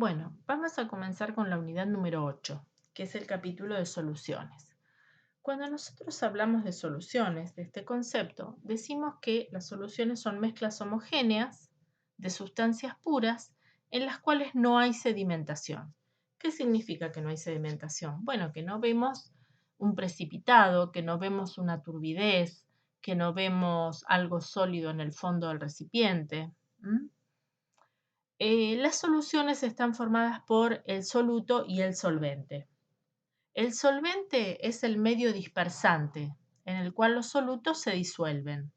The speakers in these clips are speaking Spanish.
Bueno, vamos a comenzar con la unidad número 8, que es el capítulo de soluciones. Cuando nosotros hablamos de soluciones, de este concepto, decimos que las soluciones son mezclas homogéneas de sustancias puras en las cuales no hay sedimentación. ¿Qué significa que no hay sedimentación? Bueno, que no vemos un precipitado, que no vemos una turbidez, que no vemos algo sólido en el fondo del recipiente. Las soluciones están formadas por el soluto y el solvente. El solvente es el medio dispersante en el cual los solutos se disuelven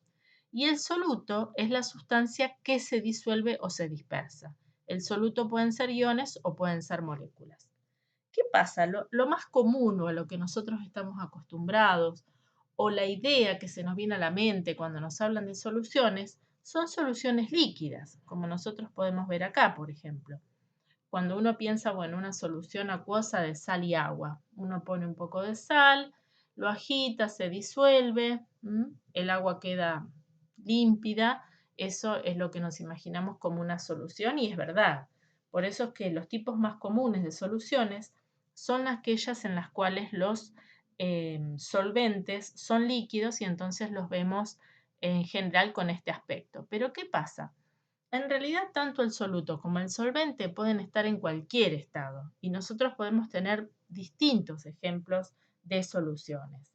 y el soluto es la sustancia que se disuelve o se dispersa. El soluto pueden ser iones o pueden ser moléculas. ¿Qué pasa? Lo más común o a lo que nosotros estamos acostumbrados o la idea que se nos viene a la mente cuando nos hablan de soluciones son soluciones líquidas, como nosotros podemos ver acá, por ejemplo. Cuando uno piensa, bueno, una solución acuosa de sal y agua, uno pone un poco de sal, lo agita, se disuelve, el agua queda límpida, eso es lo que nos imaginamos como una solución y es verdad. Por eso es que los tipos más comunes de soluciones son aquellas en las cuales los solventes son líquidos y entonces los vemos en general con este aspecto. Pero ¿qué pasa? En realidad, tanto el soluto como el solvente pueden estar en cualquier estado y nosotros podemos tener distintos ejemplos de soluciones.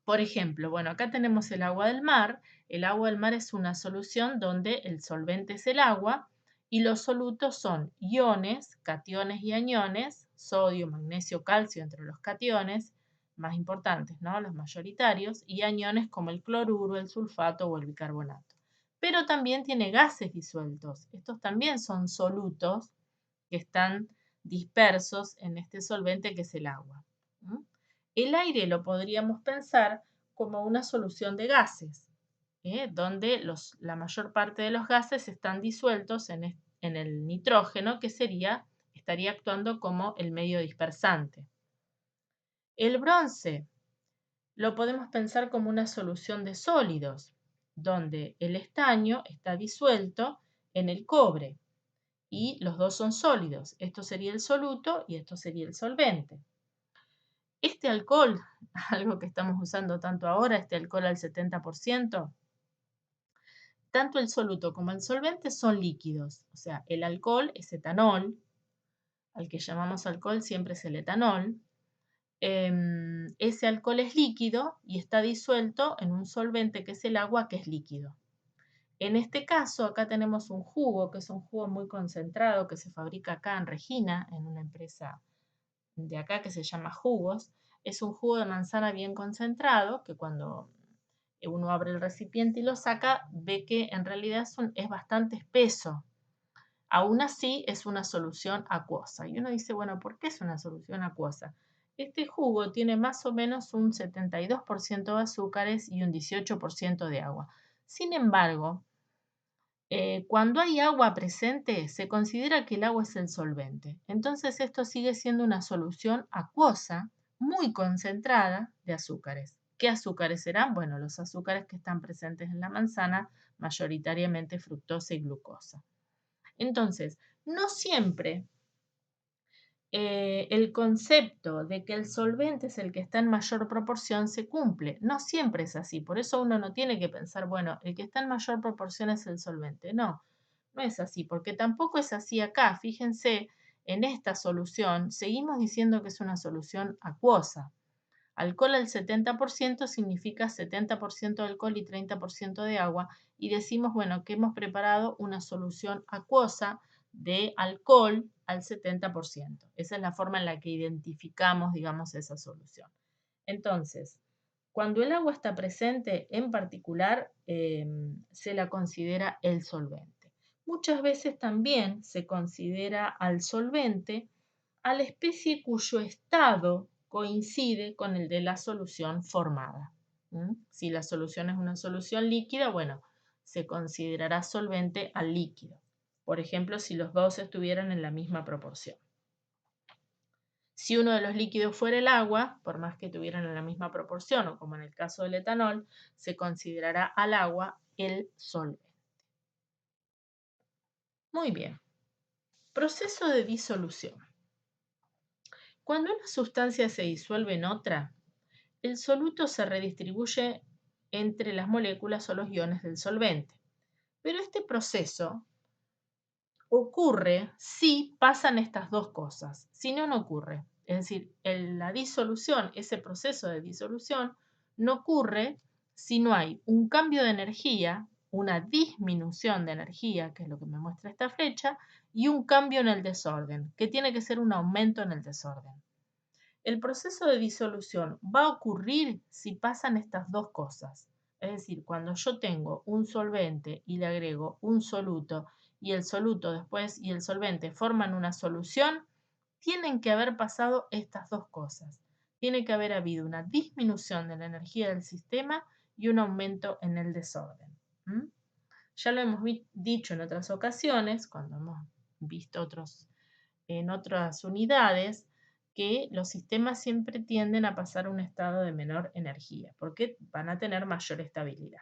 Por ejemplo, bueno, acá tenemos el agua del mar. El agua del mar es una solución donde el solvente es el agua y los solutos son iones, cationes y aniones, sodio, magnesio, calcio entre los cationes, más importantes, ¿no? Los mayoritarios, y aniones como el cloruro, el sulfato o el bicarbonato. Pero también tiene gases disueltos. Estos también son solutos que están dispersos en este solvente que es el agua. El aire lo podríamos pensar como una solución de gases, donde la mayor parte de los gases están disueltos en el nitrógeno, que estaría actuando como el medio dispersante. El bronce lo podemos pensar como una solución de sólidos, donde el estaño está disuelto en el cobre y los dos son sólidos. Esto sería el soluto y esto sería el solvente. Este alcohol, algo que estamos usando tanto ahora, este alcohol al 70%, tanto el soluto como el solvente son líquidos. O sea, el alcohol es etanol, al que llamamos alcohol siempre es el etanol. Ese alcohol es líquido y está disuelto en un solvente que es el agua, que es líquido. En este caso, acá tenemos un jugo, que es un jugo muy concentrado que se fabrica acá en Regina, en una empresa de acá que se llama Jugos. Es un jugo de manzana bien concentrado que cuando uno abre el recipiente y lo saca, ve que en realidad es bastante espeso. Aún así es una solución acuosa. Y uno dice, bueno, ¿por qué es una solución acuosa? Este jugo tiene más o menos un 72% de azúcares y un 18% de agua. Sin embargo, cuando hay agua presente, se considera que el agua es el solvente. Entonces, esto sigue siendo una solución acuosa muy concentrada de azúcares. ¿Qué azúcares serán? Bueno, los azúcares que están presentes en la manzana, mayoritariamente fructosa y glucosa. Entonces, no siempre el concepto de que el solvente es el que está en mayor proporción se cumple. No siempre es así. Por eso uno no tiene que pensar, bueno, el que está en mayor proporción es el solvente. No, no es así, porque tampoco es así acá. Fíjense, en esta solución seguimos diciendo que es una solución acuosa. Alcohol al 70% significa 70% de alcohol y 30% de agua. Y decimos, bueno, que hemos preparado una solución acuosa de alcohol al 70%. Esa es la forma en la que identificamos, digamos, esa solución. Entonces, cuando el agua está presente, en particular, se la considera el solvente. Muchas veces también se considera al solvente a la especie cuyo estado coincide con el de la solución formada. Si la solución es una solución líquida, bueno, se considerará solvente al líquido. Por ejemplo, si los dos estuvieran en la misma proporción. Si uno de los líquidos fuera el agua, por más que tuvieran en la misma proporción, o como en el caso del etanol, se considerará al agua el solvente. Muy bien. Proceso de disolución. Cuando una sustancia se disuelve en otra, el soluto se redistribuye entre las moléculas o los iones del solvente. Pero este proceso ocurre si pasan estas dos cosas, si no, no ocurre. Es decir, la disolución, ese proceso de disolución, no ocurre si no hay un cambio de energía, una disminución de energía, que es lo que me muestra esta flecha, y un cambio en el desorden, que tiene que ser un aumento en el desorden. El proceso de disolución va a ocurrir si pasan estas dos cosas. Es decir, cuando yo tengo un solvente y le agrego un soluto y el soluto después y el solvente forman una solución, tienen que haber pasado estas dos cosas. Tiene que haber habido una disminución de la energía del sistema y un aumento en el desorden. ¿Mm? Ya lo hemos dicho en otras ocasiones, cuando hemos visto en otras unidades, que los sistemas siempre tienden a pasar a un estado de menor energía, porque van a tener mayor estabilidad.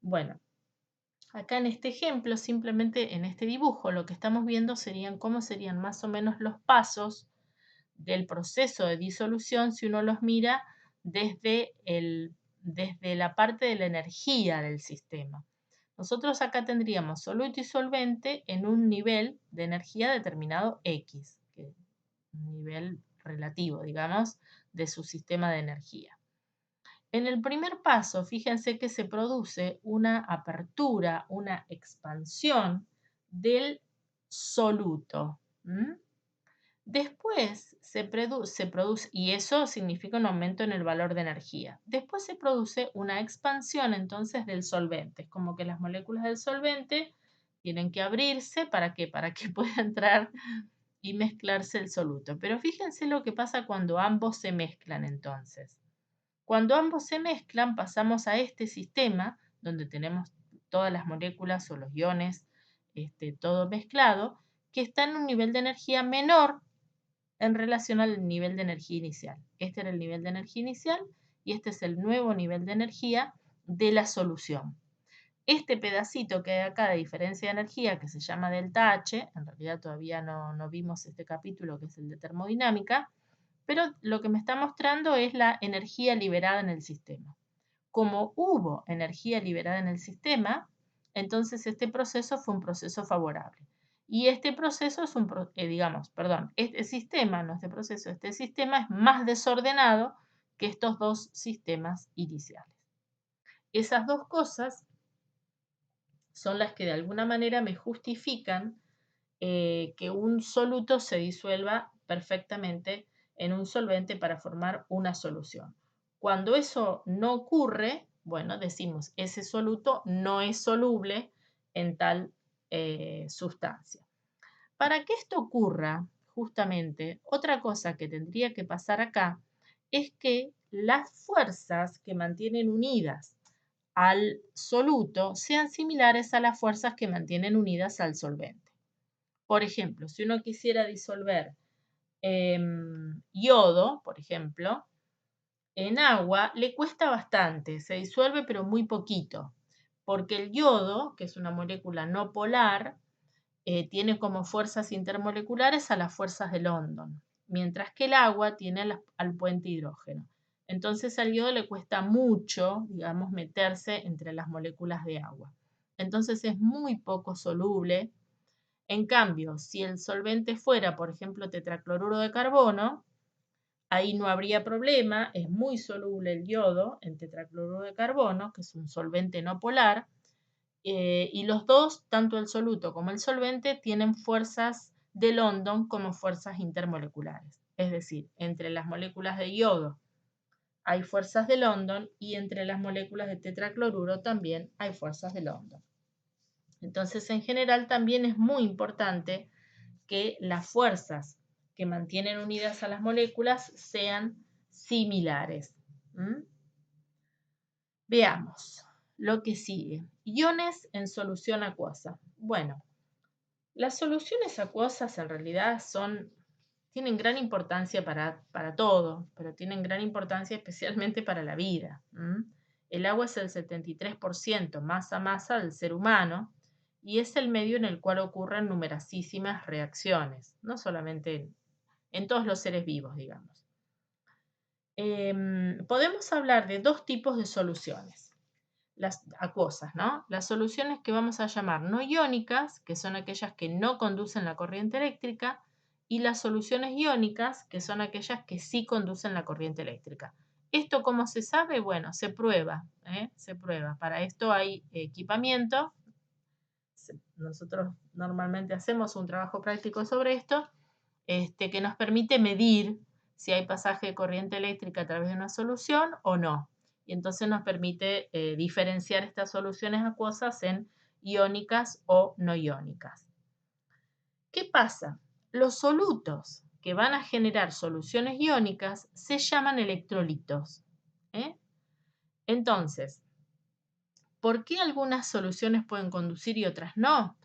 Bueno, acá en este ejemplo, simplemente en este dibujo, lo que estamos viendo serían cómo serían más o menos los pasos del proceso de disolución si uno los mira desde la parte de la energía del sistema. Nosotros acá tendríamos soluto y solvente en un nivel de energía determinado X, que un nivel relativo, digamos, de su sistema de energía. En el primer paso, fíjense que se produce una apertura, una expansión del soluto. Después se produce, y eso significa un aumento en el valor de energía. Después se produce una expansión entonces del solvente. Es como que las moléculas del solvente tienen que abrirse, ¿para qué? Para que pueda entrar y mezclarse el soluto. Pero fíjense lo que pasa cuando ambos se mezclan entonces. Cuando ambos se mezclan pasamos a este sistema donde tenemos todas las moléculas o los iones, todo mezclado, que está en un nivel de energía menor en relación al nivel de energía inicial. Este era el nivel de energía inicial y este es el nuevo nivel de energía de la solución. Este pedacito que hay acá de diferencia de energía, que se llama delta H, en realidad todavía no vimos este capítulo que es el de termodinámica, pero lo que me está mostrando es la energía liberada en el sistema. Como hubo energía liberada en el sistema, entonces este proceso fue un proceso favorable. Y este proceso es este sistema, no este proceso, este sistema es más desordenado que estos dos sistemas iniciales. Esas dos cosas son las que de alguna manera me justifican que un soluto se disuelva perfectamente en un solvente para formar una solución. Cuando eso no ocurre, bueno, decimos, ese soluto no es soluble en tal sustancia. Para que esto ocurra, justamente, otra cosa que tendría que pasar acá es que las fuerzas que mantienen unidas al soluto sean similares a las fuerzas que mantienen unidas al solvente. Por ejemplo, si uno quisiera disolver yodo, por ejemplo, en agua le cuesta bastante, se disuelve pero muy poquito, porque el yodo, que es una molécula no polar, tiene como fuerzas intermoleculares a las fuerzas de London, mientras que el agua tiene al puente hidrógeno. Entonces al yodo le cuesta mucho, digamos, meterse entre las moléculas de agua. Entonces es muy poco soluble. En cambio, si el solvente fuera, por ejemplo, tetracloruro de carbono, ahí no habría problema, es muy soluble el yodo en tetracloruro de carbono, que es un solvente no polar, y los dos, tanto el soluto como el solvente, tienen fuerzas de London como fuerzas intermoleculares. Es decir, entre las moléculas de yodo hay fuerzas de London y entre las moléculas de tetracloruro también hay fuerzas de London. Entonces, en general, también es muy importante que las fuerzas que mantienen unidas a las moléculas sean similares. Veamos lo que sigue. Iones en solución acuosa. Bueno, las soluciones acuosas en realidad tienen gran importancia para todo, pero tienen gran importancia especialmente para la vida. El agua es el 73% masa del ser humano y es el medio en el cual ocurren numerosísimas reacciones, no solamente en todos los seres vivos, digamos. Podemos hablar de dos tipos de soluciones, las acuosas, ¿no? Las soluciones que vamos a llamar no iónicas, que son aquellas que no conducen la corriente eléctrica, y las soluciones iónicas, que son aquellas que sí conducen la corriente eléctrica. ¿Esto cómo se sabe? Bueno, se prueba, ¿eh? Se prueba. Para esto hay equipamiento. Nosotros normalmente hacemos un trabajo práctico sobre esto, que nos permite medir si hay pasaje de corriente eléctrica a través de una solución o no. Y entonces nos permite diferenciar estas soluciones acuosas en iónicas o no iónicas. ¿Qué pasa? Los solutos que van a generar soluciones iónicas se llaman electrolitos. Entonces, ¿por qué algunas soluciones pueden conducir y otras no?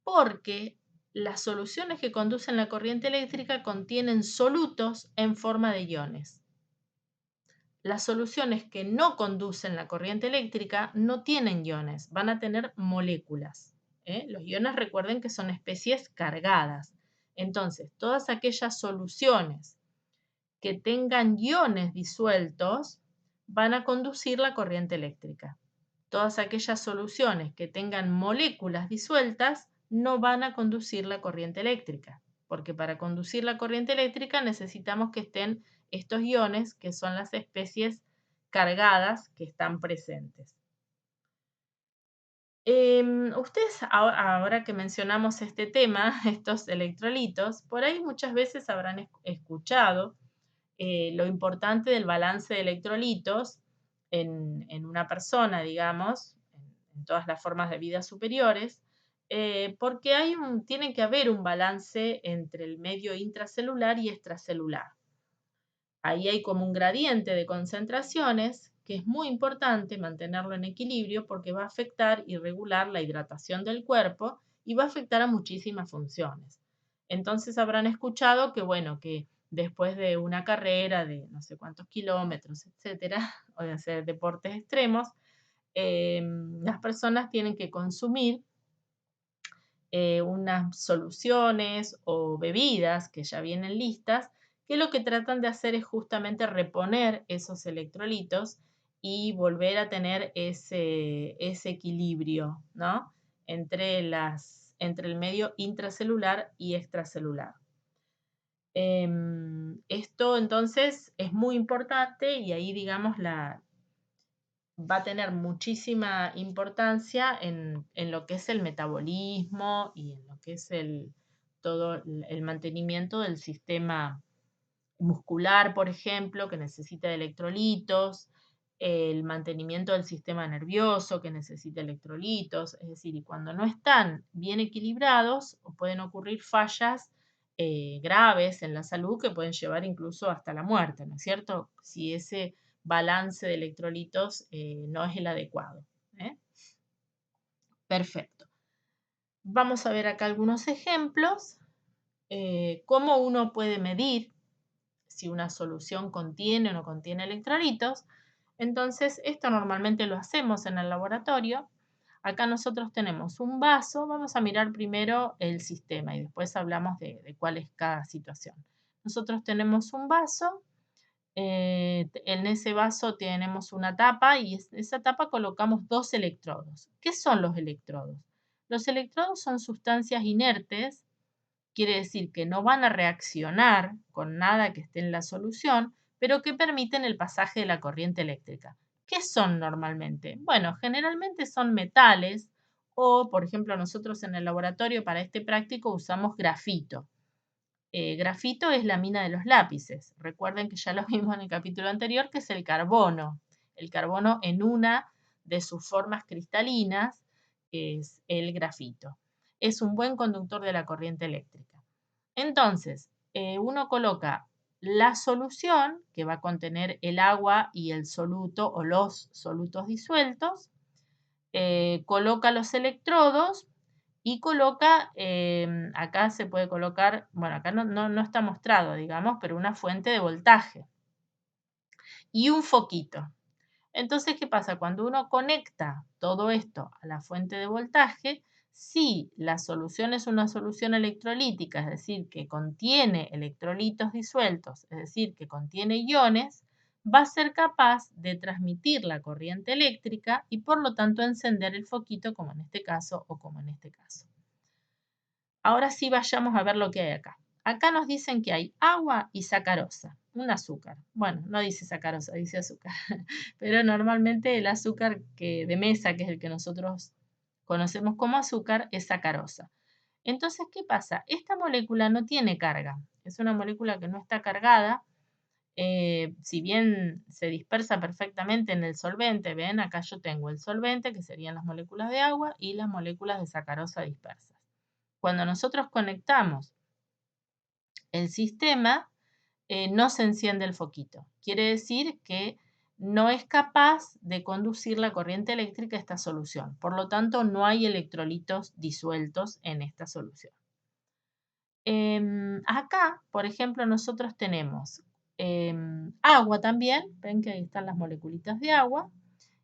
Porque las soluciones que conducen la corriente eléctrica contienen solutos en forma de iones. Las soluciones que no conducen la corriente eléctrica no tienen iones, van a tener moléculas. Los iones, recuerden que son especies cargadas. Entonces, todas aquellas soluciones que tengan iones disueltos van a conducir la corriente eléctrica. Todas aquellas soluciones que tengan moléculas disueltas no van a conducir la corriente eléctrica, porque para conducir la corriente eléctrica necesitamos que estén estos iones, que son las especies cargadas que están presentes. Ustedes, ahora que mencionamos este tema, estos electrolitos, por ahí muchas veces habrán escuchado lo importante del balance de electrolitos en una persona, digamos, en todas las formas de vida superiores, porque tiene que haber un balance entre el medio intracelular y extracelular. Ahí hay como un gradiente de concentraciones que es muy importante mantenerlo en equilibrio porque va a afectar y regular la hidratación del cuerpo y va a afectar a muchísimas funciones. Entonces habrán escuchado que, bueno, que después de una carrera de no sé cuántos kilómetros, etcétera, o de hacer deportes extremos, las personas tienen que consumir unas soluciones o bebidas que ya vienen listas, que lo que tratan de hacer es justamente reponer esos electrolitos y volver a tener ese equilibrio, ¿no? Entre el medio intracelular y extracelular. Esto entonces es muy importante y ahí, digamos, va a tener muchísima importancia en lo que es el metabolismo y en lo que es todo el mantenimiento del sistema muscular, por ejemplo, que necesita de electrolitos, el mantenimiento del sistema nervioso que necesita electrolitos, es decir, y cuando no están bien equilibrados pueden ocurrir fallas graves en la salud que pueden llevar incluso hasta la muerte, ¿no es cierto? Si ese balance de electrolitos no es el adecuado. Perfecto. Vamos a ver acá algunos ejemplos. Cómo uno puede medir si una solución contiene o no contiene electrolitos. Entonces, esto normalmente lo hacemos en el laboratorio. Acá nosotros tenemos un vaso. Vamos a mirar primero el sistema y después hablamos de cuál es cada situación. Nosotros tenemos un vaso. En ese vaso tenemos una tapa y en esa tapa colocamos dos electrodos. ¿Qué son los electrodos? Los electrodos son sustancias inertes, quiere decir que no van a reaccionar con nada que esté en la solución, pero que permiten el pasaje de la corriente eléctrica. ¿Qué son normalmente? Bueno, generalmente son metales o, por ejemplo, nosotros en el laboratorio para este práctico usamos grafito. Grafito es la mina de los lápices. Recuerden que ya lo vimos en el capítulo anterior, que es el carbono. El carbono en una de sus formas cristalinas es el grafito. Es un buen conductor de la corriente eléctrica. Entonces, uno coloca la solución, que va a contener el agua y el soluto o los solutos disueltos, coloca los electrodos y coloca, acá se puede colocar, bueno, acá no está mostrado, digamos, pero una fuente de voltaje y un foquito. Entonces, ¿qué pasa? Cuando uno conecta todo esto a la fuente de voltaje, Si la solución es una solución electrolítica, es decir, que contiene electrolitos disueltos, es decir, que contiene iones, va a ser capaz de transmitir la corriente eléctrica y por lo tanto encender el foquito como en este caso o como en este caso. Ahora sí vayamos a ver lo que hay acá. Acá nos dicen que hay agua y sacarosa, un azúcar. Bueno, no dice sacarosa, dice azúcar. Pero normalmente el azúcar de mesa, que es el que nosotros conocemos como azúcar, es sacarosa. Entonces, ¿qué pasa? Esta molécula no tiene carga. Es una molécula que no está cargada. Si bien se dispersa perfectamente en el solvente, ven, acá yo tengo el solvente, que serían las moléculas de agua, y las moléculas de sacarosa dispersas. Cuando nosotros conectamos el sistema, no se enciende el foquito. Quiere decir que no es capaz de conducir la corriente eléctrica a esta solución. Por lo tanto, no hay electrolitos disueltos en esta solución. Acá, por ejemplo, nosotros tenemos agua también. Ven que ahí están las moleculitas de agua.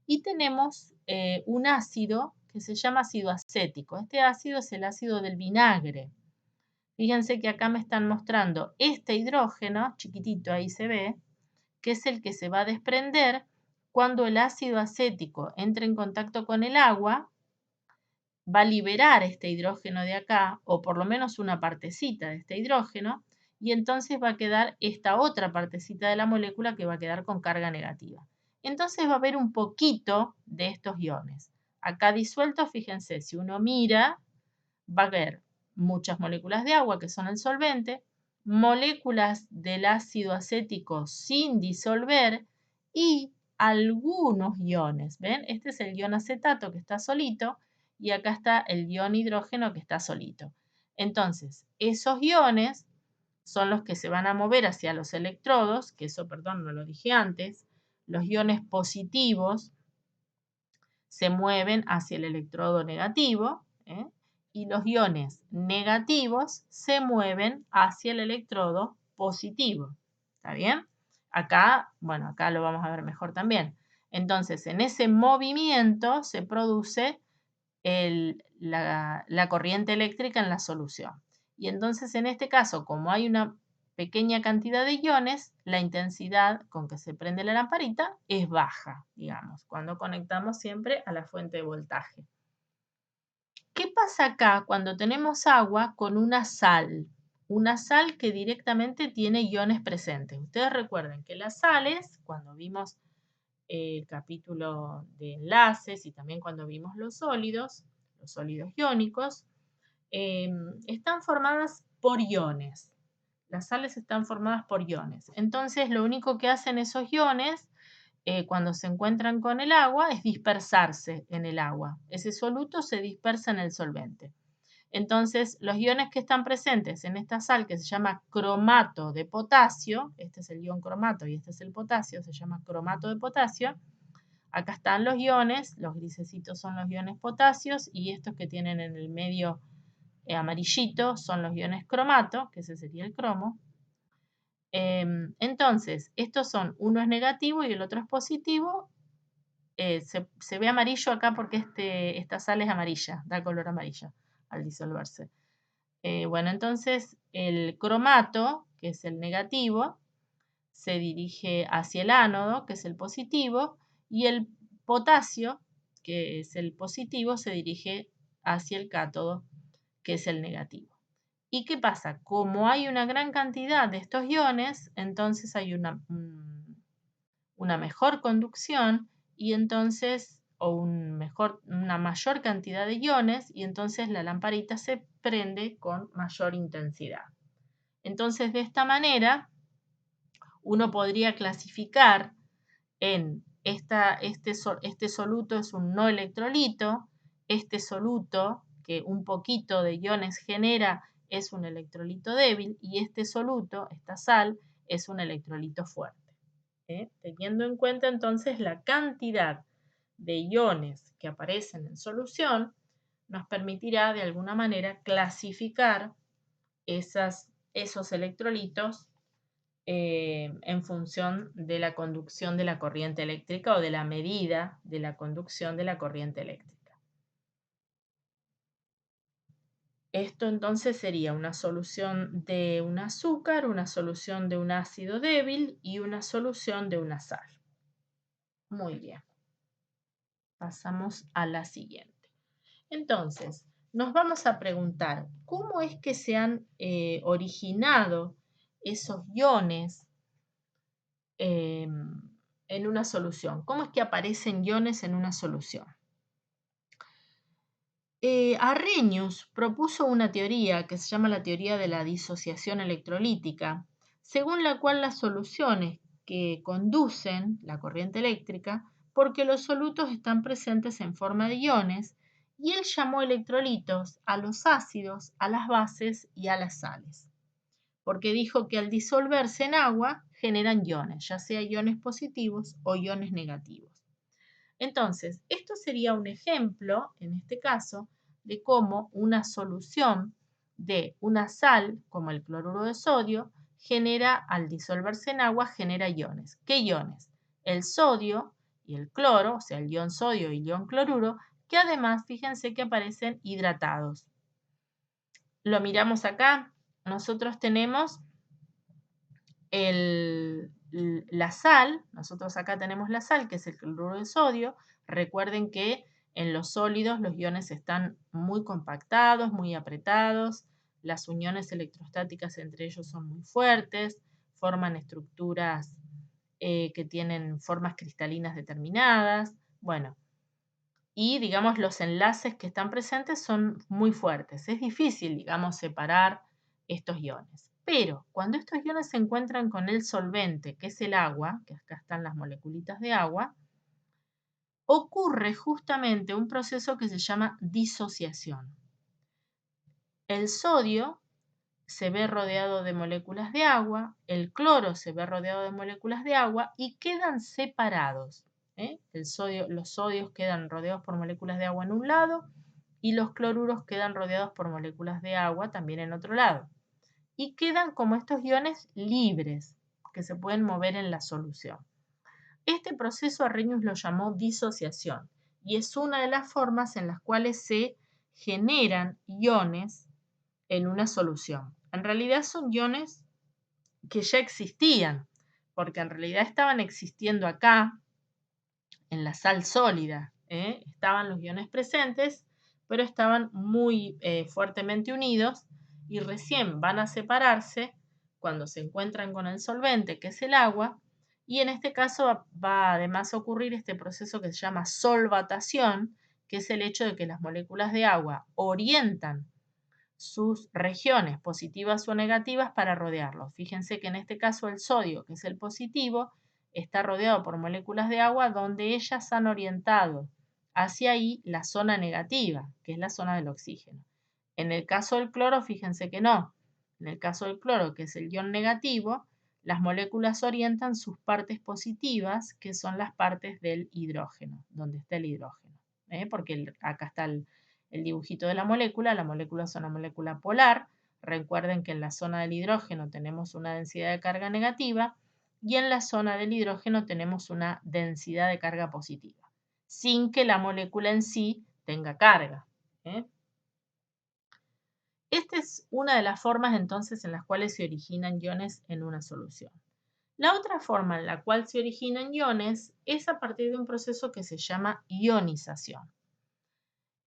Y tenemos un ácido que se llama ácido acético. Este ácido es el ácido del vinagre. Fíjense que acá me están mostrando este hidrógeno, chiquitito, ahí se ve, que es el que se va a desprender cuando el ácido acético entre en contacto con el agua, va a liberar este hidrógeno de acá, o por lo menos una partecita de este hidrógeno, y entonces va a quedar esta otra partecita de la molécula que va a quedar con carga negativa. Entonces va a haber un poquito de estos iones. Acá disueltos, fíjense, si uno mira, va a haber muchas moléculas de agua, que son el solvente, moléculas del ácido acético sin disolver y algunos iones. ¿Ven? Este es el ion acetato que está solito y acá está el ion hidrógeno que está solito. Entonces, esos iones son los que se van a mover hacia los electrodos, que eso, perdón, no lo dije antes. Los iones positivos se mueven hacia el electrodo negativo, y los iones negativos se mueven hacia el electrodo positivo. ¿Está bien? Acá, bueno, acá lo vamos a ver mejor también. Entonces, en ese movimiento se produce la corriente eléctrica en la solución. Y entonces, en este caso, como hay una pequeña cantidad de iones, la intensidad con que se prende la lamparita es baja, digamos, cuando conectamos siempre a la fuente de voltaje. ¿Qué pasa acá cuando tenemos agua con una sal? Una sal que directamente tiene iones presentes. Ustedes recuerden que las sales, cuando vimos el capítulo de enlaces y también cuando vimos los sólidos iónicos, están formadas por iones. Las sales están formadas por iones. Entonces, lo único que hacen esos iones cuando se encuentran con el agua es dispersarse en el agua. Ese soluto se dispersa en el solvente. Entonces, los iones que están presentes en esta sal que se llama cromato de potasio, este es el ion cromato y este es el potasio, se llama cromato de potasio. Acá están los iones, los grisecitos son los iones potasios y estos que tienen en el medio amarillito son los iones cromato, que ese sería el cromo. Entonces, estos son, uno es negativo y el otro es positivo. Se ve amarillo acá porque esta sal es amarilla, da color amarillo al disolverse. Bueno, entonces el cromato, que es el negativo, se dirige hacia el ánodo, que es el positivo, y el potasio, que es el positivo, se dirige hacia el cátodo, que es el negativo. ¿Y qué pasa? Como hay una gran cantidad de estos iones, entonces hay una mejor conducción y entonces, o una mayor cantidad de iones, y entonces la lamparita se prende con mayor intensidad. Entonces, de esta manera, uno podría clasificar en este soluto es un no electrolito, este soluto que un poquito de iones genera es un electrolito débil y este soluto, esta sal, es un electrolito fuerte. Teniendo en cuenta entonces la cantidad de iones que aparecen en solución, nos permitirá de alguna manera clasificar esos electrolitos en función de la conducción de la corriente eléctrica o de la medida de la conducción de la corriente eléctrica. Esto entonces sería una solución de un azúcar, una solución de un ácido débil y una solución de una sal. Muy bien. Pasamos a la siguiente. Entonces, nos vamos a preguntar, ¿cómo es que se han originado esos iones en una solución? ¿Cómo es que aparecen iones en una solución? Arrhenius propuso una teoría que se llama la teoría de la disociación electrolítica, según la cual las soluciones que conducen la corriente eléctrica, porque los solutos están presentes en forma de iones, y él llamó electrolitos a los ácidos, a las bases y a las sales, porque dijo que al disolverse en agua generan iones, ya sea iones positivos o iones negativos. Entonces, esto sería un ejemplo, en este caso, de cómo una solución de una sal, como el cloruro de sodio, genera, al disolverse en agua, genera iones. ¿Qué iones? El sodio y el cloro, o sea, el ion sodio y el ion cloruro, que además, fíjense que aparecen hidratados. Lo miramos acá. Nosotros tenemos la sal, nosotros acá tenemos la sal, que es el cloruro de sodio. Recuerden que en los sólidos los iones están muy compactados, muy apretados, las uniones electrostáticas entre ellos son muy fuertes, forman estructuras que tienen formas cristalinas determinadas. Bueno, y digamos los enlaces que están presentes son muy fuertes. Es difícil, digamos, separar estos iones. Pero cuando estos iones se encuentran con el solvente, que es el agua, que acá están las moleculitas de agua, ocurre justamente un proceso que se llama disociación. El sodio se ve rodeado de moléculas de agua, el cloro se ve rodeado de moléculas de agua y quedan separados. Los sodios quedan rodeados por moléculas de agua en un lado y los cloruros quedan rodeados por moléculas de agua también en otro lado. Y quedan como estos iones libres que se pueden mover en la solución. Este proceso Arrhenius lo llamó disociación y es una de las formas en las cuales se generan iones en una solución. En realidad son iones que ya existían, porque en realidad estaban existiendo acá, en la sal sólida. Estaban los iones presentes, pero estaban muy fuertemente unidos y recién van a separarse cuando se encuentran con el solvente, que es el agua, y en este caso va además a ocurrir este proceso que se llama solvatación, que es el hecho de que las moléculas de agua orientan sus regiones positivas o negativas para rodearlo. Fíjense que en este caso el sodio, que es el positivo, está rodeado por moléculas de agua donde ellas han orientado hacia ahí la zona negativa, que es la zona del oxígeno. En el caso del cloro, fíjense que no. En el caso del cloro, que es el ion negativo, las moléculas orientan sus partes positivas, que son las partes del hidrógeno, donde está el hidrógeno. Porque acá está el dibujito de la molécula es una molécula polar. Recuerden que en la zona del hidrógeno tenemos una densidad de carga negativa y en la zona del hidrógeno tenemos una densidad de carga positiva, sin que la molécula en sí tenga carga. Esta es una de las formas entonces en las cuales se originan iones en una solución. La otra forma en la cual se originan iones es a partir de un proceso que se llama ionización.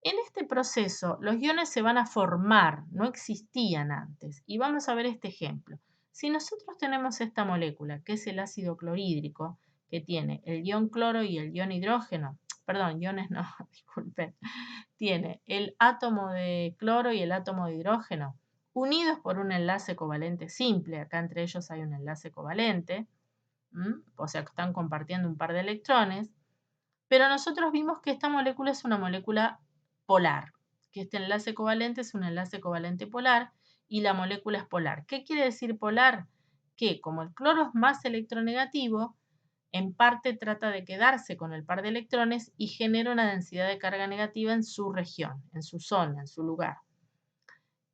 En este proceso, los iones se van a formar, no existían antes. Y vamos a ver este ejemplo. Si nosotros tenemos esta molécula, que es el ácido clorhídrico, que tiene el ion cloro y el ion hidrógeno, perdón, iones no, disculpen, tiene el átomo de cloro y el átomo de hidrógeno, unidos por un enlace covalente simple. Acá entre ellos hay un enlace covalente, o sea que están compartiendo un par de electrones. Pero nosotros vimos que esta molécula es una molécula polar, que este enlace covalente es un enlace covalente polar y la molécula es polar. ¿Qué quiere decir polar? Que como el cloro es más electronegativo, en parte trata de quedarse con el par de electrones y genera una densidad de carga negativa en su región, en su zona, en su lugar.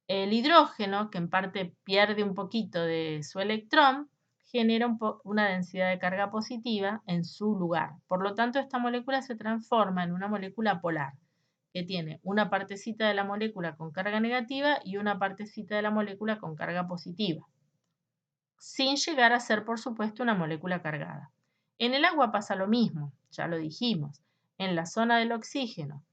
El hidrógeno, que en parte pierde un poquito de su electrón, genera una densidad de carga positiva en su lugar. Por lo tanto, esta molécula se transforma en una molécula polar, que tiene una partecita de la molécula con carga negativa y una partecita de la molécula con carga positiva, sin llegar a ser, por supuesto, una molécula cargada. En el agua pasa lo mismo, ya lo dijimos. En la zona del oxígeno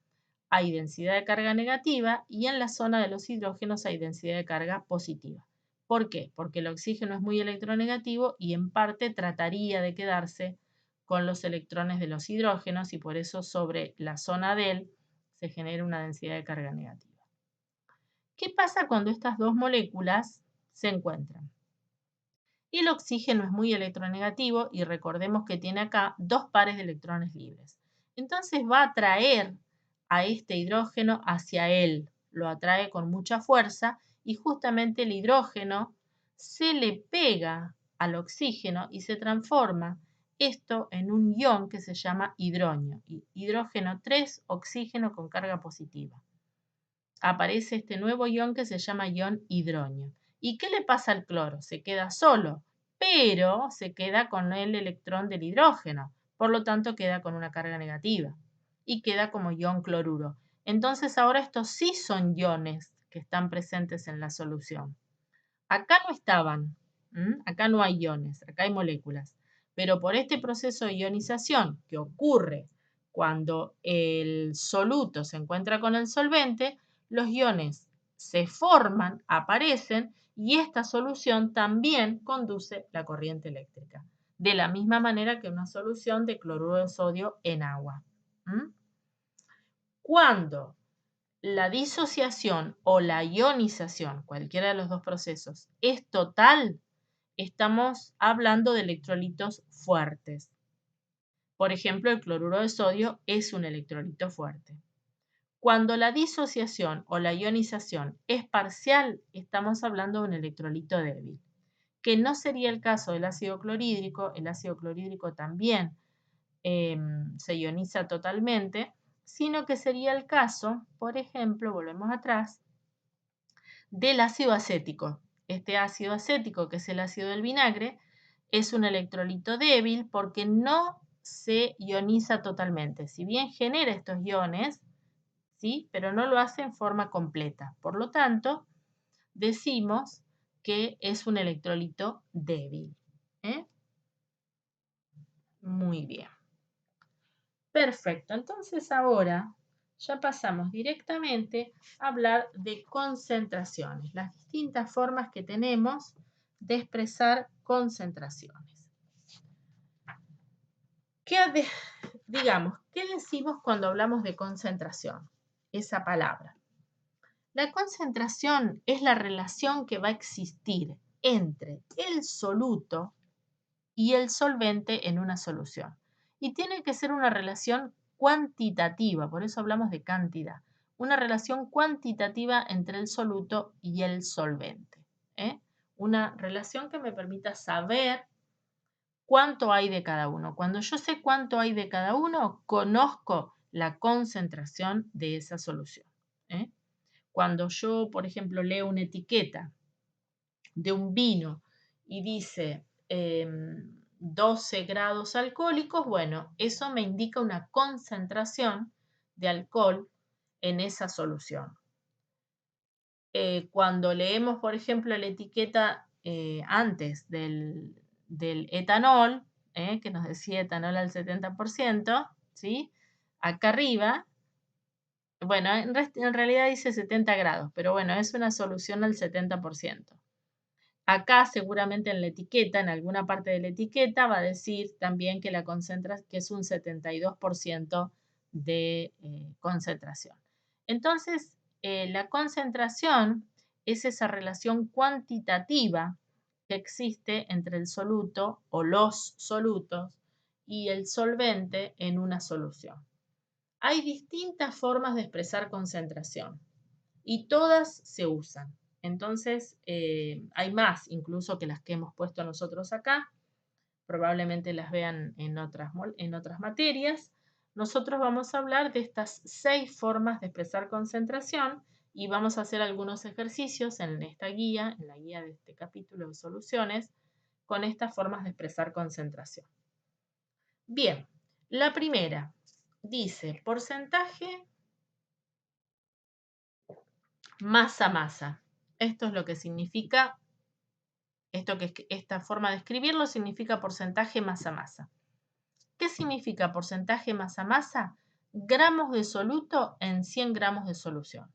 hay densidad de carga negativa y en la zona de los hidrógenos hay densidad de carga positiva. ¿Por qué? Porque el oxígeno es muy electronegativo y en parte trataría de quedarse con los electrones de los hidrógenos y por eso sobre la zona de él se genera una densidad de carga negativa. ¿Qué pasa cuando estas dos moléculas se encuentran? El oxígeno es muy electronegativo y recordemos que tiene acá dos pares de electrones libres. Entonces va a atraer a este hidrógeno hacia él, lo atrae con mucha fuerza y justamente el hidrógeno se le pega al oxígeno y se transforma esto en un ion que se llama hidronio, hidrógeno 3, oxígeno con carga positiva. Aparece este nuevo ion que se llama ion hidronio. ¿Y qué le pasa al cloro? Se queda solo, pero se queda con el electrón del hidrógeno, por lo tanto queda con una carga negativa y queda como ion cloruro. Entonces ahora estos sí son iones que están presentes en la solución. Acá no estaban, acá no hay iones, acá hay moléculas, pero por este proceso de ionización que ocurre cuando el soluto se encuentra con el solvente, los iones se forman, aparecen y esta solución también conduce la corriente eléctrica, de la misma manera que una solución de cloruro de sodio en agua. Cuando la disociación o la ionización, cualquiera de los dos procesos, es total, estamos hablando de electrolitos fuertes. Por ejemplo, el cloruro de sodio es un electrolito fuerte. Cuando la disociación o la ionización es parcial, estamos hablando de un electrolito débil, que no sería el caso del ácido clorhídrico. El ácido clorhídrico también se ioniza totalmente, sino que sería el caso, por ejemplo, volvemos atrás, del ácido acético. Este ácido acético, que es el ácido del vinagre, es un electrolito débil porque no se ioniza totalmente. Si bien genera estos iones, ¿sí? Pero no lo hace en forma completa. Por lo tanto, decimos que es un electrolito débil. Muy bien. Perfecto. Entonces ahora ya pasamos directamente a hablar de concentraciones, las distintas formas que tenemos de expresar concentraciones. Digamos, ¿qué decimos cuando hablamos de concentración? Esa palabra. La concentración es la relación que va a existir entre el soluto y el solvente en una solución. Y tiene que ser una relación cuantitativa, por eso hablamos de cantidad. Una relación cuantitativa entre el soluto y el solvente. Una relación que me permita saber cuánto hay de cada uno. Cuando yo sé cuánto hay de cada uno, conozco la concentración de esa solución. Cuando yo, por ejemplo, leo una etiqueta de un vino y dice 12 grados alcohólicos, bueno, eso me indica una concentración de alcohol en esa solución. Cuando leemos, por ejemplo, la etiqueta antes del etanol, que nos decía etanol al 70%, ¿sí? Acá arriba, bueno, en realidad dice 70 grados, pero bueno, es una solución al 70%. Acá seguramente en la etiqueta, en alguna parte de la etiqueta, va a decir también que la concentración, que es un 72% de concentración. Entonces, la concentración es esa relación cuantitativa que existe entre el soluto o los solutos y el solvente en una solución. Hay distintas formas de expresar concentración y todas se usan. Entonces, hay más incluso que las que hemos puesto nosotros acá. Probablemente las vean en otras materias. Nosotros vamos a hablar de estas 6 formas de expresar concentración y vamos a hacer algunos ejercicios en esta guía, en la guía de este capítulo de soluciones, con estas formas de expresar concentración. Bien, la primera dice porcentaje Masa-masa. Esto es lo que significa, esta forma de escribirlo significa porcentaje masa-masa. ¿Qué significa porcentaje masa-masa? Gramos de soluto en 100 gramos de solución.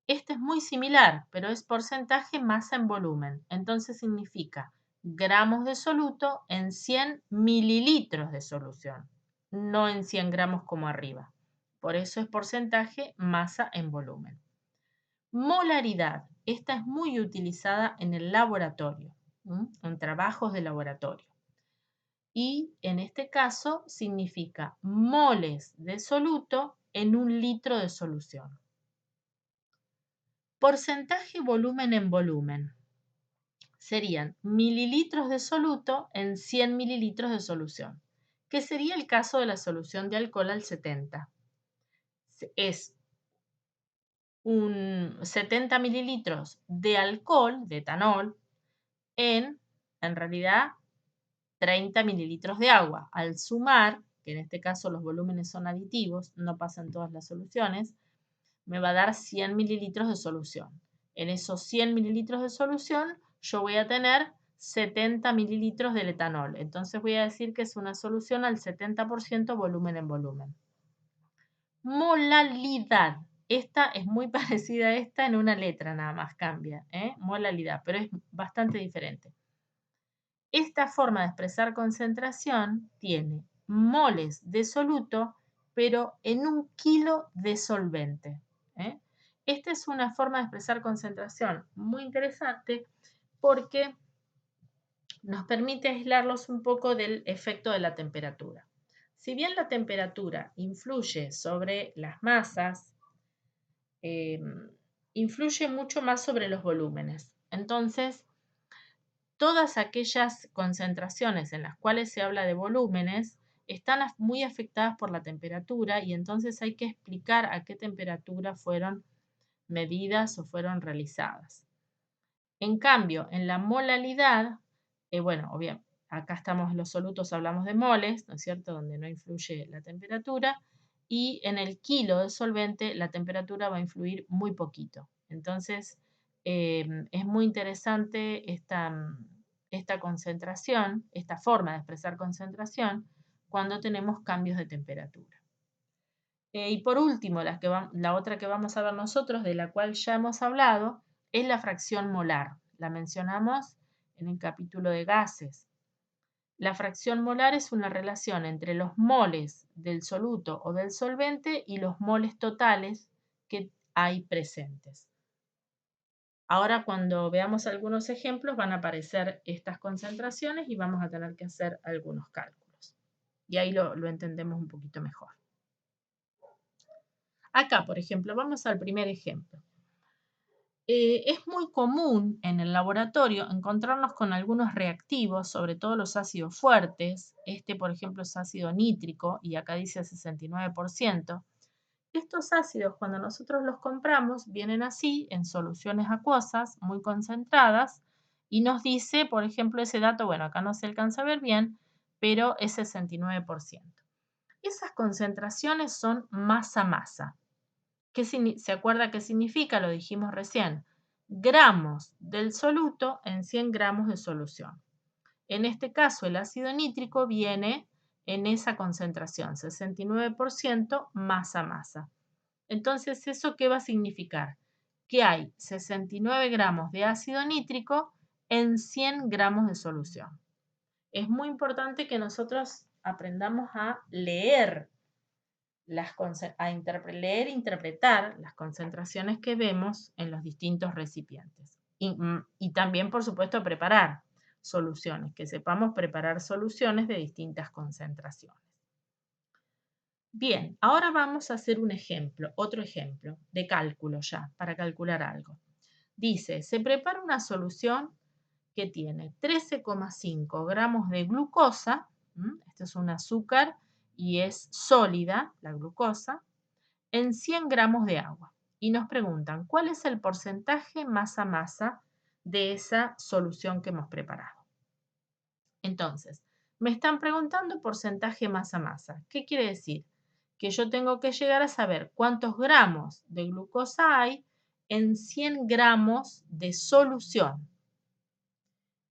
Este es muy similar, pero es porcentaje masa en volumen. Entonces significa gramos de soluto en 100 mililitros de solución, no en 100 gramos como arriba. Por eso es porcentaje masa en volumen. Molaridad. Esta es muy utilizada en el laboratorio, en trabajos de laboratorio. Y en este caso significa moles de soluto en un litro de solución. Porcentaje volumen en volumen. Serían mililitros de soluto en 100 mililitros de solución, que sería el caso de la solución de alcohol al 70. Es un 70 mililitros de alcohol, de etanol, en realidad 30 mililitros de agua. Al sumar, que en este caso los volúmenes son aditivos, no pasan todas las soluciones, me va a dar 100 mililitros de solución. En esos 100 mililitros de solución yo voy a tener 70 mililitros del etanol. Entonces voy a decir que es una solución al 70% volumen en volumen. Molalidad. Esta es muy parecida a esta, en una letra nada más cambia, molalidad, pero es bastante diferente. Esta forma de expresar concentración tiene moles de soluto, pero en 1 kilo de solvente. Esta es una forma de expresar concentración muy interesante porque nos permite aislarlos un poco del efecto de la temperatura. Si bien la temperatura influye sobre las masas, influye mucho más sobre los volúmenes. Entonces, todas aquellas concentraciones en las cuales se habla de volúmenes están muy afectadas por la temperatura y entonces hay que explicar a qué temperatura fueron medidas o fueron realizadas. En cambio, en la molalidad, bueno, obviamente, acá estamos en los solutos, hablamos de moles, ¿no es cierto?, donde no influye la temperatura, y en el kilo de solvente la temperatura va a influir muy poquito. Entonces, es muy interesante esta concentración, esta forma de expresar concentración, cuando tenemos cambios de temperatura. Y por último, la otra que vamos a ver nosotros, de la cual ya hemos hablado, es la fracción molar. La mencionamos en el capítulo de gases. La fracción molar es una relación entre los moles del soluto o del solvente y los moles totales que hay presentes. Ahora, cuando veamos algunos ejemplos, van a aparecer estas concentraciones y vamos a tener que hacer algunos cálculos. Y ahí lo entendemos un poquito mejor. Acá, por ejemplo, vamos al primer ejemplo. Es muy común en el laboratorio encontrarnos con algunos reactivos, sobre todo los ácidos fuertes. Este, por ejemplo, es ácido nítrico y acá dice 69%. Estos ácidos, cuando nosotros los compramos, vienen así, en soluciones acuosas, muy concentradas, y nos dice, por ejemplo, ese dato, bueno, acá no se alcanza a ver bien, pero es 69%. Esas concentraciones son masa-masa. ¿Se acuerda qué significa? Lo dijimos recién. Gramos del soluto en 100 gramos de solución. En este caso, el ácido nítrico viene en esa concentración, 69% masa-masa. Entonces, ¿eso qué va a significar? Que hay 69 gramos de ácido nítrico en 100 gramos de solución. Es muy importante que nosotros aprendamos a leer leer e interpretar las concentraciones que vemos en los distintos recipientes. Y también, por supuesto, preparar soluciones, que sepamos preparar soluciones de distintas concentraciones. Bien, ahora vamos a hacer un ejemplo, otro ejemplo de cálculo ya, para calcular algo. Dice, se prepara una solución que tiene 13,5 gramos de glucosa, este es un azúcar y es sólida, la glucosa, en 100 gramos de agua. Y nos preguntan, ¿cuál es el porcentaje masa-masa de esa solución que hemos preparado? Entonces, me están preguntando porcentaje masa-masa. ¿Qué quiere decir? que yo tengo que llegar a saber cuántos gramos de glucosa hay en 100 gramos de solución.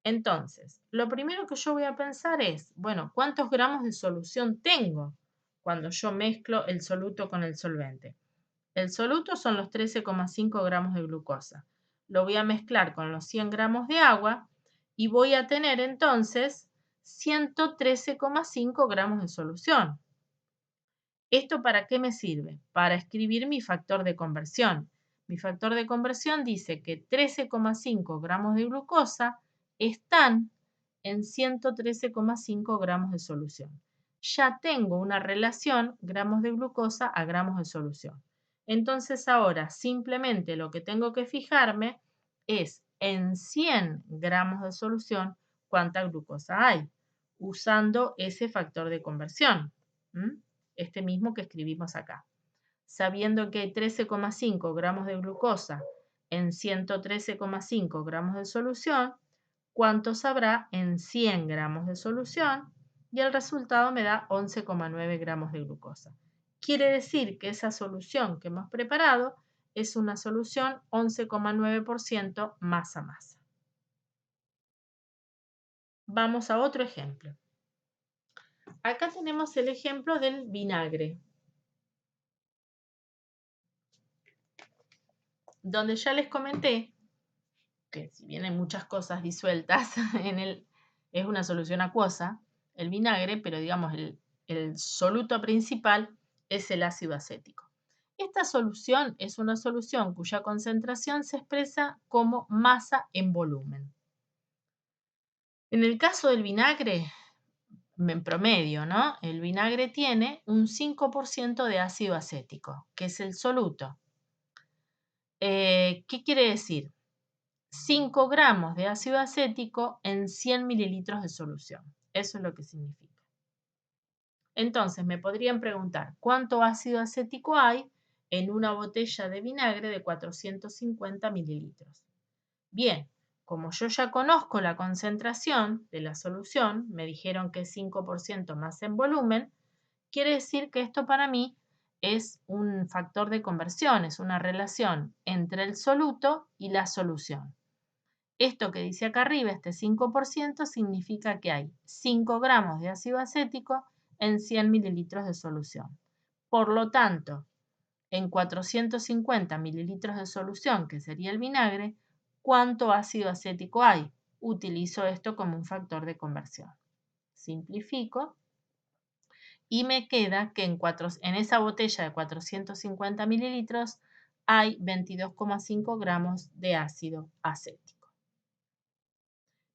Entonces, lo primero que yo voy a pensar es, bueno, ¿cuántos gramos de solución tengo cuando yo mezclo el soluto con el solvente? El soluto son los 13,5 gramos de glucosa. Lo voy a mezclar con los 100 gramos de agua y voy a tener entonces 113,5 gramos de solución. ¿Esto para qué me sirve? Para escribir mi factor de conversión. Mi factor de conversión dice que 13,5 gramos de glucosa están en 113,5 gramos de solución. Ya tengo una relación gramos de glucosa a gramos de solución. Entonces ahora simplemente lo que tengo que fijarme es en 100 gramos de solución cuánta glucosa hay, usando ese factor de conversión. Este mismo que escribimos acá. Sabiendo que hay 13,5 gramos de glucosa en 113,5 gramos de solución, ¿cuántos habrá en 100 gramos de solución? Y el resultado me da 11,9 gramos de glucosa. Quiere decir que esa solución que hemos preparado es una solución 11,9% masa-masa. Vamos a otro ejemplo. Acá tenemos el ejemplo del vinagre, donde ya les comenté que si bien hay muchas cosas disueltas es una solución acuosa, el vinagre, pero digamos el soluto principal es el ácido acético. Esta solución es una solución cuya concentración se expresa como masa en volumen. En el caso del vinagre, en promedio, ¿no? El vinagre tiene un 5% de ácido acético, que es el soluto. ¿Qué quiere decir? 5 gramos de ácido acético en 100 mililitros de solución. Eso es lo que significa. Entonces, me podrían preguntar, ¿cuánto ácido acético hay en una botella de vinagre de 450 mililitros? Bien, como yo ya conozco la concentración de la solución, me dijeron que es 5% más en volumen, quiere decir que esto para mí es un factor de conversión, es una relación entre el soluto y la solución. Esto que dice acá arriba, este 5%, significa que hay 5 gramos de ácido acético en 100 mililitros de solución. Por lo tanto, en 450 mililitros de solución, que sería el vinagre, ¿cuánto ácido acético hay? Utilizo esto como un factor de conversión. Simplifico y me queda que en esa botella de 450 mililitros hay 22,5 gramos de ácido acético.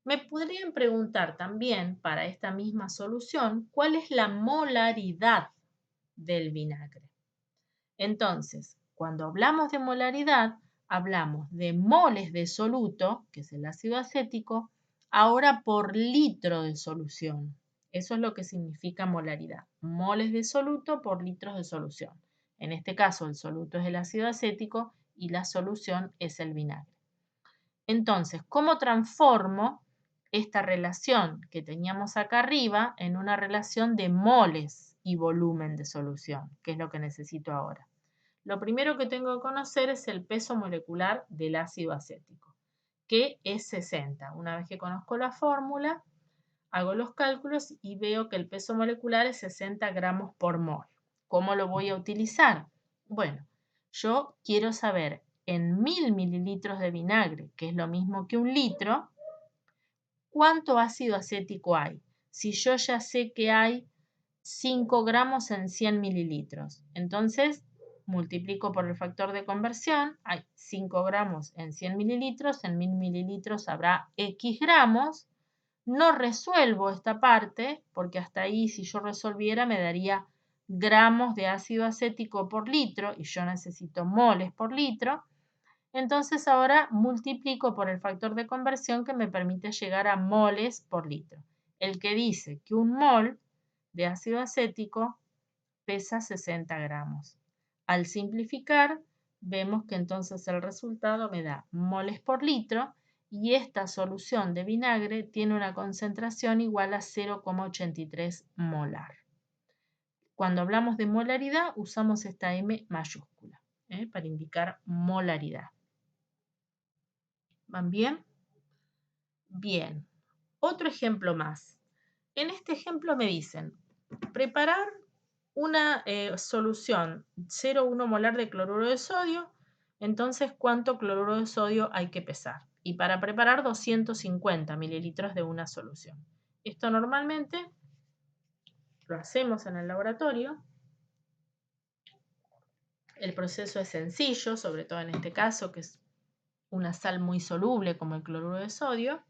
Me podrían preguntar también para esta misma solución cuál es la molaridad del vinagre. Entonces, cuando hablamos de molaridad, hablamos de moles de soluto, que es el ácido acético, ahora por litro de solución. Eso es lo que significa molaridad. Moles de soluto por litros de solución. En este caso, el soluto es el ácido acético y la solución es el vinagre. Entonces, ¿cómo transformo esta relación que teníamos acá arriba en una relación de moles y volumen de solución, que es lo que necesito ahora? Lo primero que tengo que conocer es el peso molecular del ácido acético, que es 60. Una vez que conozco la fórmula, hago los cálculos y veo que el peso molecular es 60 gramos por mol. ¿Cómo lo voy a utilizar? Bueno, yo quiero saber en 1000 mililitros de vinagre, que es lo mismo que un litro, ¿cuánto ácido acético hay? Si yo ya sé que hay 5 gramos en 100 mililitros, entonces multiplico por el factor de conversión, hay 5 gramos en 100 mililitros, en 1000 mililitros habrá X gramos. No resuelvo esta parte porque hasta ahí si yo resolviera me daría gramos de ácido acético por litro y yo necesito moles por litro. Entonces ahora multiplico por el factor de conversión que me permite llegar a moles por litro. El que dice que un mol de ácido acético pesa 60 gramos. Al simplificar, vemos que entonces el resultado me da moles por litro y esta solución de vinagre tiene una concentración igual a 0,83 molar. Cuando hablamos de molaridad, usamos esta M mayúscula para indicar molaridad. ¿Van bien? Bien. Otro ejemplo más. En este ejemplo me dicen, preparar una solución 0,1 molar de cloruro de sodio, entonces ¿cuánto cloruro de sodio hay que pesar? Y para preparar 250 mililitros de una solución. Esto normalmente lo hacemos en el laboratorio. El proceso es sencillo, sobre todo en este caso, que es una sal muy soluble como el cloruro de sodio.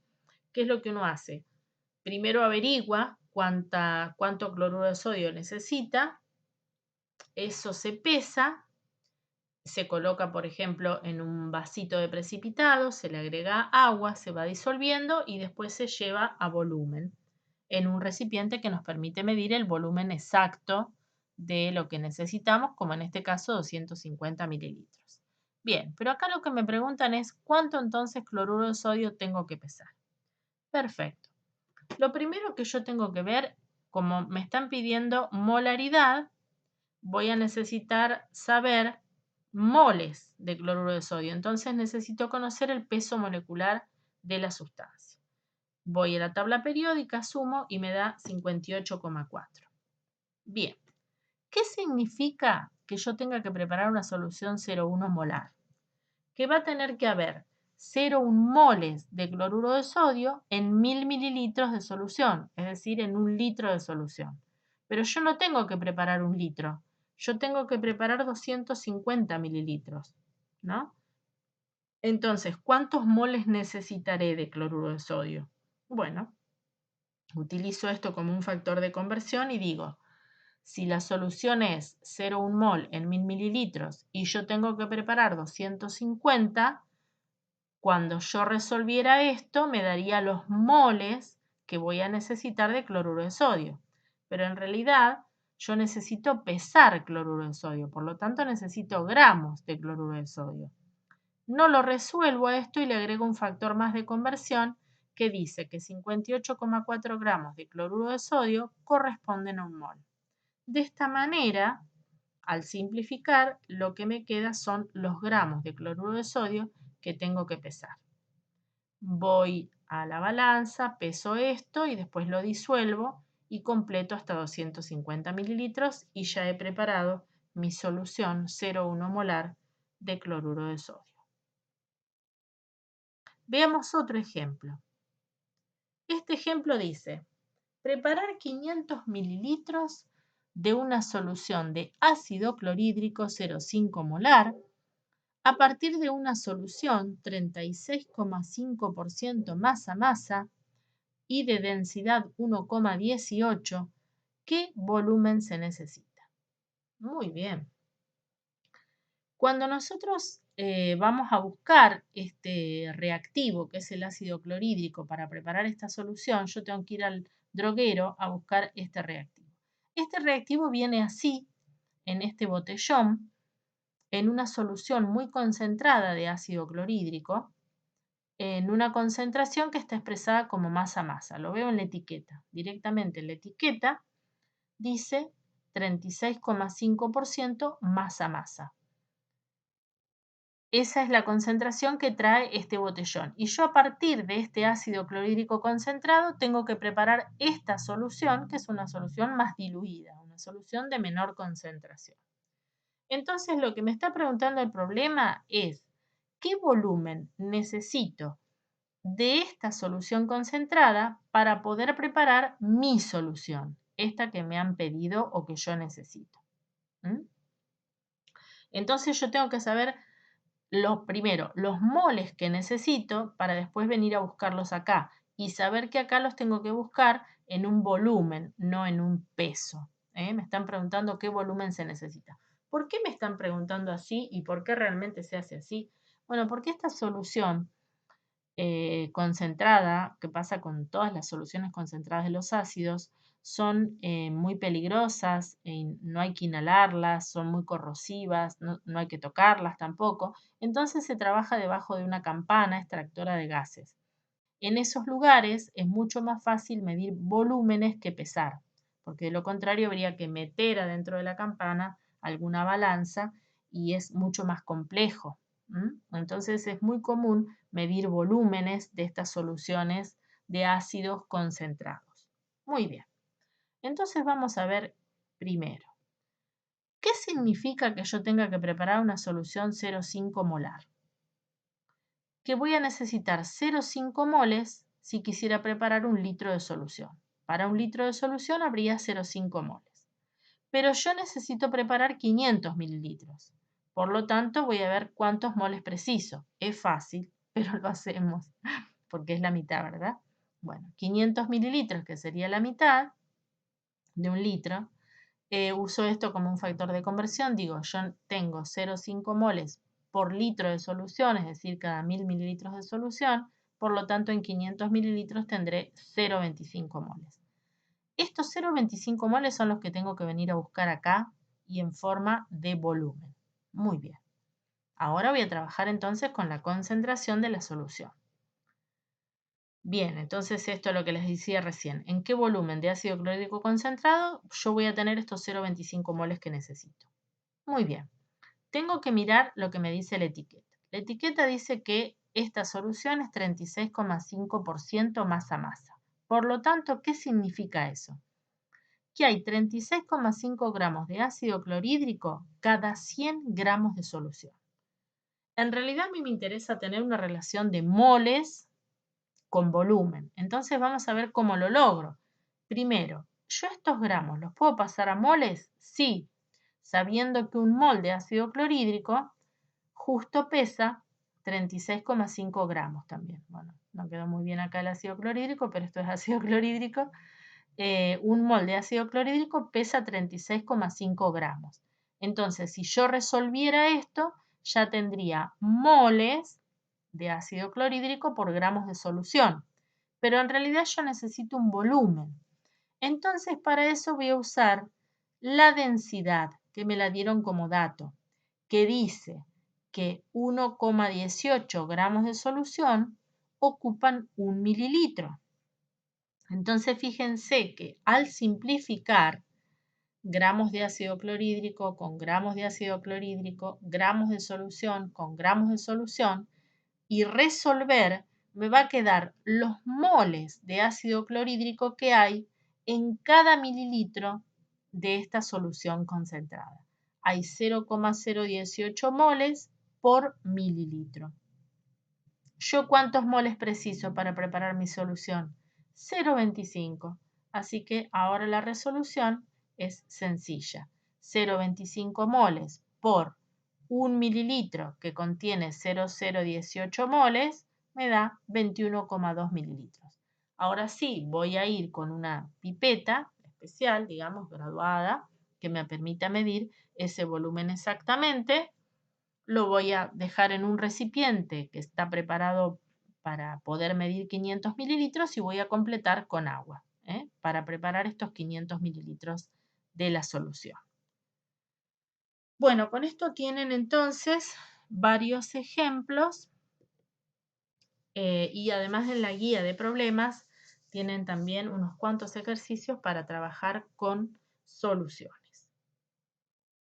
¿Qué es lo que uno hace? Primero averigua cuánto cloruro de sodio necesita, eso se pesa, se coloca, por ejemplo, en un vasito de precipitado, se le agrega agua, se va disolviendo y después se lleva a volumen en un recipiente que nos permite medir el volumen exacto de lo que necesitamos, como en este caso 250 mililitros. Bien, pero acá lo que me preguntan es ¿cuánto entonces cloruro de sodio tengo que pesar? Perfecto. Lo primero que yo tengo que ver, como me están pidiendo molaridad, voy a necesitar saber moles de cloruro de sodio. Entonces necesito conocer el peso molecular de la sustancia. Voy a la tabla periódica, sumo y me da 58,4. Bien, ¿qué significa que yo tenga que preparar una solución 0,1 molar? Que va a tener que haber 0,1 moles de cloruro de sodio en 1000 mililitros de solución, es decir, en 1 litro de solución. Pero yo no tengo que preparar 1 litro, yo tengo que preparar 250 mililitros, ¿no? Entonces, ¿cuántos moles necesitaré de cloruro de sodio? Bueno, utilizo esto como un factor de conversión y digo, si la solución es 0,1 mol en 1000 mililitros y yo tengo que preparar 250, cuando yo resolviera esto me daría los moles que voy a necesitar de cloruro de sodio. Pero en realidad yo necesito pesar cloruro de sodio, por lo tanto necesito gramos de cloruro de sodio. No lo resuelvo a esto y le agrego un factor más de conversión que dice que 58,4 gramos de cloruro de sodio corresponden a un mol. De esta manera, al simplificar, lo que me queda son los gramos de cloruro de sodio que tengo que pesar. Voy a la balanza, peso esto y después lo disuelvo y completo hasta 250 mililitros y ya he preparado mi solución 0,1 molar de cloruro de sodio. Veamos otro ejemplo. Este ejemplo dice, preparar 500 mililitros de una solución de ácido clorhídrico 0,5 molar a partir de una solución 36,5% masa-masa y de densidad 1,18, ¿qué volumen se necesita? Muy bien. Cuando nosotros vamos a buscar este reactivo, que es el ácido clorhídrico, para preparar esta solución, yo tengo que ir al droguero a buscar este reactivo. Este reactivo viene así, en este botellón, en una solución muy concentrada de ácido clorhídrico, en una concentración que está expresada como masa-masa. Lo veo en la etiqueta. Directamente en la etiqueta dice 36,5% masa-masa. Esa es la concentración que trae este botellón. Y yo a partir de este ácido clorhídrico concentrado tengo que preparar esta solución, que es una solución más diluida, una solución de menor concentración. Entonces lo que me está preguntando el problema es, ¿qué volumen necesito de esta solución concentrada para poder preparar mi solución, esta que me han pedido o que yo necesito? Entonces yo tengo que saber primero los moles que necesito para después venir a buscarlos acá y saber que acá los tengo que buscar en un volumen, no en un peso. Me están preguntando qué volumen se necesita. ¿Por qué me están preguntando así y por qué realmente se hace así? Bueno, porque esta solución concentrada, que pasa con todas las soluciones concentradas de los ácidos, son muy peligrosas, no hay que inhalarlas, son muy corrosivas, no hay que tocarlas tampoco. Entonces se trabaja debajo de una campana extractora de gases. En esos lugares es mucho más fácil medir volúmenes que pesar, porque de lo contrario habría que meter adentro de la campana alguna balanza y es mucho más complejo. Entonces es muy común medir volúmenes de estas soluciones de ácidos concentrados. Muy bien, entonces vamos a ver primero. ¿Qué significa que yo tenga que preparar una solución 0,5 molar? Que voy a necesitar 0,5 moles si quisiera preparar un litro de solución. Para un litro de solución habría 0,5 moles. Pero yo necesito preparar 500 mililitros. Por lo tanto, voy a ver cuántos moles preciso. Es fácil, pero lo hacemos porque es la mitad, ¿verdad? Bueno, 500 mililitros, que sería la mitad de un litro. Uso esto como un factor de conversión. Digo, yo tengo 0,5 moles por litro de solución, es decir, cada 1000 mililitros de solución. Por lo tanto, en 500 mililitros tendré 0,25 moles. Estos 0,25 moles son los que tengo que venir a buscar acá y en forma de volumen. Muy bien. Ahora voy a trabajar entonces con la concentración de la solución. Bien, entonces esto es lo que les decía recién. ¿En qué volumen de ácido clorhídrico concentrado yo voy a tener estos 0,25 moles que necesito? Muy bien. Tengo que mirar lo que me dice la etiqueta. La etiqueta dice que esta solución es 36,5% masa-masa. Por lo tanto, ¿qué significa eso? Que hay 36,5 gramos de ácido clorhídrico cada 100 gramos de solución. En realidad a mí me interesa tener una relación de moles con volumen. Entonces vamos a ver cómo lo logro. Primero, ¿yo estos gramos los puedo pasar a moles? Sí, sabiendo que un mol de ácido clorhídrico justo pesa 36,5 gramos también. Bueno, no quedó muy bien acá el ácido clorhídrico, pero esto es ácido clorhídrico. Un mol de ácido clorhídrico pesa 36,5 gramos. Entonces, si yo resolviera esto, ya tendría moles de ácido clorhídrico por gramos de solución. Pero en realidad yo necesito un volumen. Entonces, para eso voy a usar la densidad, que me la dieron como dato, que dice que 1,18 gramos de solución ocupan 1 mililitro. Entonces, fíjense que al simplificar gramos de ácido clorhídrico con gramos de ácido clorhídrico, gramos de solución con gramos de solución, y resolver, me va a quedar los moles de ácido clorhídrico que hay en cada mililitro de esta solución concentrada. Hay 0,018 moles por mililitro. ¿Yo cuántos moles preciso para preparar mi solución? 0,25. Así que ahora la resolución es sencilla. 0,25 moles por 1 mililitro que contiene 0,018 moles me da 21,2 mililitros. Ahora sí, voy a ir con una pipeta especial, digamos, graduada, que me permita medir ese volumen exactamente. Lo voy a dejar en un recipiente que está preparado para poder medir 500 mililitros y voy a completar con agua para preparar estos 500 mililitros de la solución. Bueno, con esto tienen entonces varios ejemplos y además en la guía de problemas tienen también unos cuantos ejercicios para trabajar con soluciones.